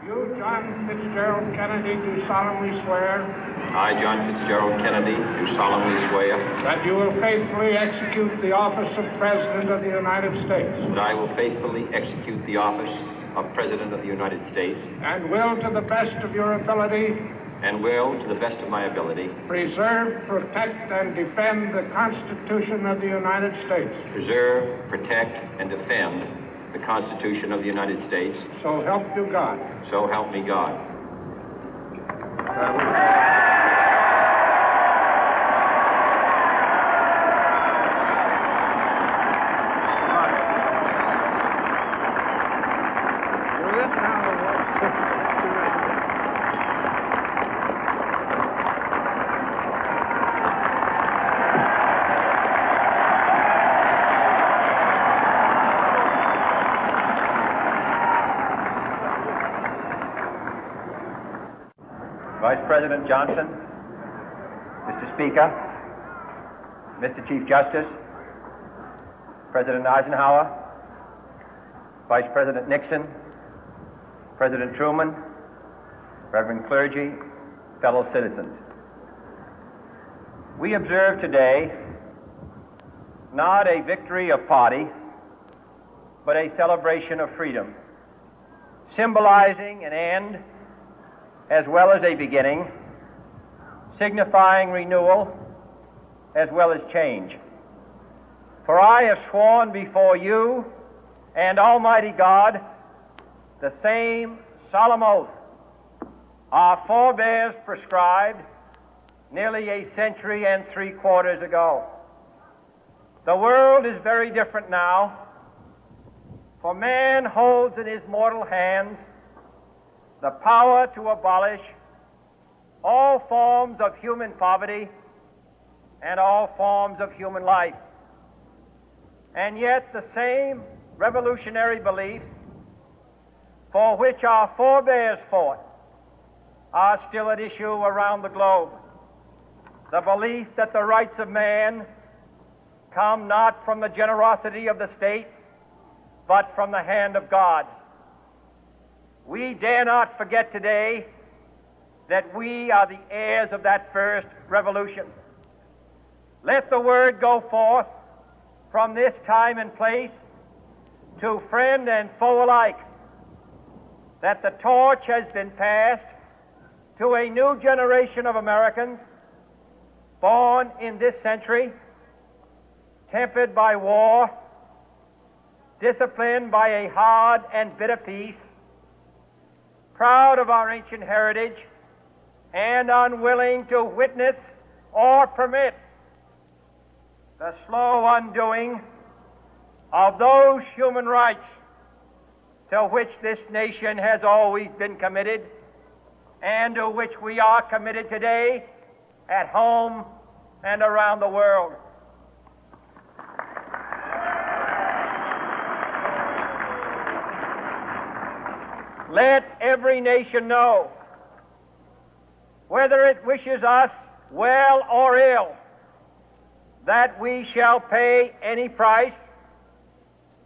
You, John Fitzgerald Kennedy, do solemnly swear I, John Fitzgerald Kennedy, do solemnly swear that you will faithfully execute the office of President of the United States that I will faithfully execute the office of President of the United States and will, to the best of your ability, and will, to the best of my ability, preserve, protect, and defend the Constitution of the United States. preserve, protect, and defend the Constitution of the United States. So help you God. So help me God. Vice President Johnson, Mr. Speaker, Mr. Chief Justice, President Eisenhower, Vice President Nixon, President Truman, Reverend clergy, fellow citizens. We observe today not a victory of party, but a celebration of freedom, symbolizing an end as well as a beginning, signifying renewal as well as change. For I have sworn before you and Almighty God the same solemn oath our forebears prescribed nearly a century and 3/4 ago. The world is very different now, for man holds in his mortal hands the power to abolish all forms of human poverty and all forms of human life. And yet the same revolutionary beliefs for which our forebears fought are still at issue around the globe. The belief that the rights of man come not from the generosity of the state, but from the hand of God. We dare not forget today that we are the heirs of that first revolution. Let the word go forth from this time and place to friend and foe alike that the torch has been passed to a new generation of Americans born in this century, tempered by war, disciplined by a hard and bitter peace, proud of our ancient heritage, and unwilling to witness or permit the slow undoing of those human rights to which this nation has always been committed and to which we are committed today at home and around the world. Let every nation know, whether it wishes us well or ill, that we shall pay any price,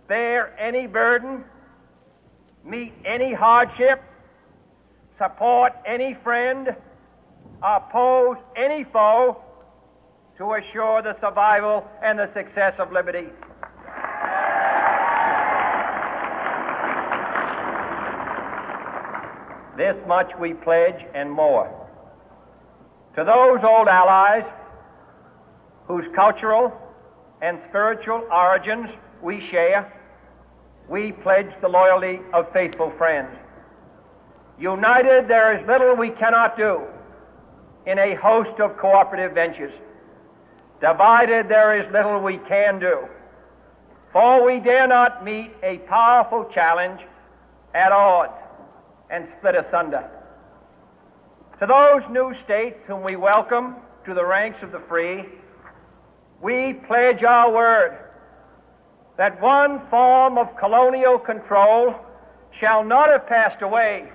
bear any burden, meet any hardship, support any friend, oppose any foe to assure the survival and the success of liberty. This much we pledge and more. To those old allies whose cultural and spiritual origins we share, we pledge the loyalty of faithful friends. United, there is little we cannot do in a host of cooperative ventures. Divided, there is little we can do, for we dare not meet a powerful challenge at odds and split asunder. To those new states whom we welcome to the ranks of the free, we pledge our word that one form of colonial control shall not have passed away,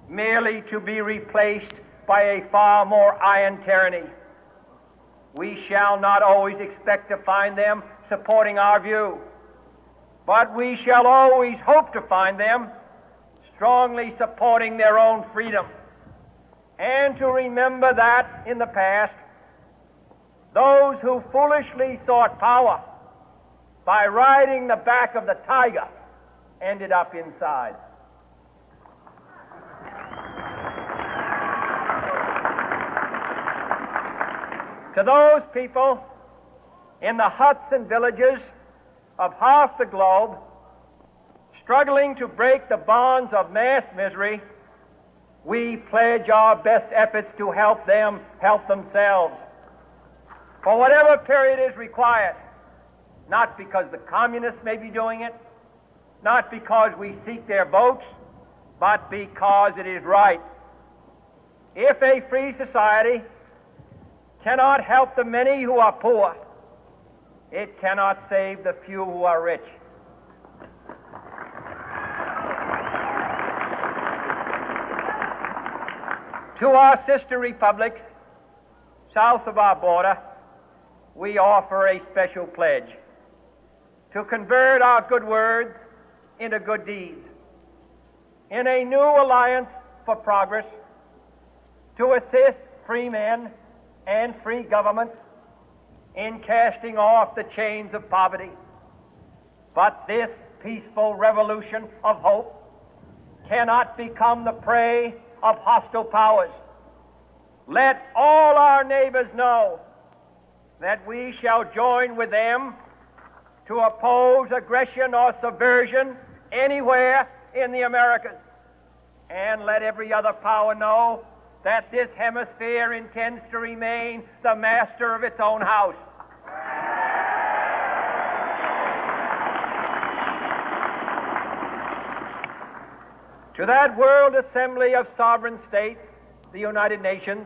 merely to be replaced by a far more iron tyranny. We shall not always expect to find them supporting our view, but we shall always hope to find them strongly supporting their own freedom, and to remember that in the past, those who foolishly sought power by riding the back of the tiger ended up inside. To those people in the huts and villages of half the globe struggling to break the bonds of mass misery, we pledge our best efforts to help them help themselves for whatever period is required, not because the communists may be doing it, not because we seek their votes, but because it is right. If a free society cannot help the many who are poor, it cannot save the few who are rich. To our sister republics south of our border, we offer a special pledge to convert our good words into good deeds, in a new alliance for progress, to assist free men and free governments in casting off the chains of poverty. But this peaceful revolution of hope cannot become the prey of hostile powers. Let all our neighbors know that we shall join with them to oppose aggression or subversion anywhere in the Americas. And let every other power know that this hemisphere intends to remain the master of its own house. To that World Assembly of Sovereign States, the United Nations,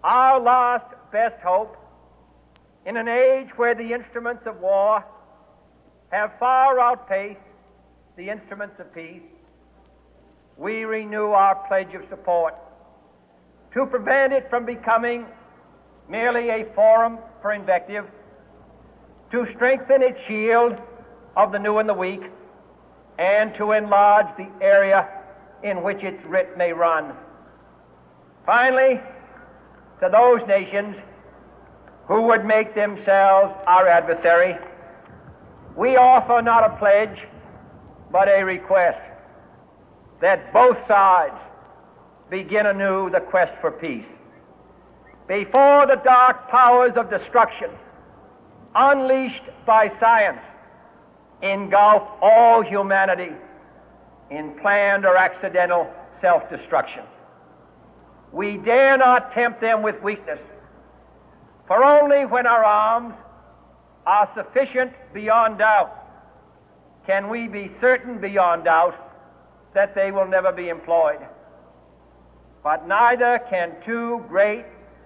our last best hope, in an age where the instruments of war have far outpaced the instruments of peace, we renew our pledge of support to prevent it from becoming merely a forum for invective, to strengthen its shield of the new and the weak, and to enlarge the area in which its writ may run. Finally, to those nations who would make themselves our adversary, we offer not a pledge, but a request that both sides begin anew the quest for peace. Before the dark powers of destruction, unleashed by science, engulf all humanity in planned or accidental self-destruction, we dare not tempt them with weakness, for only when our arms are sufficient beyond doubt can we be certain beyond doubt that they will never be employed. But neither can two great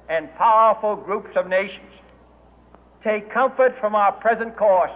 and powerful groups of nations take comfort from our present course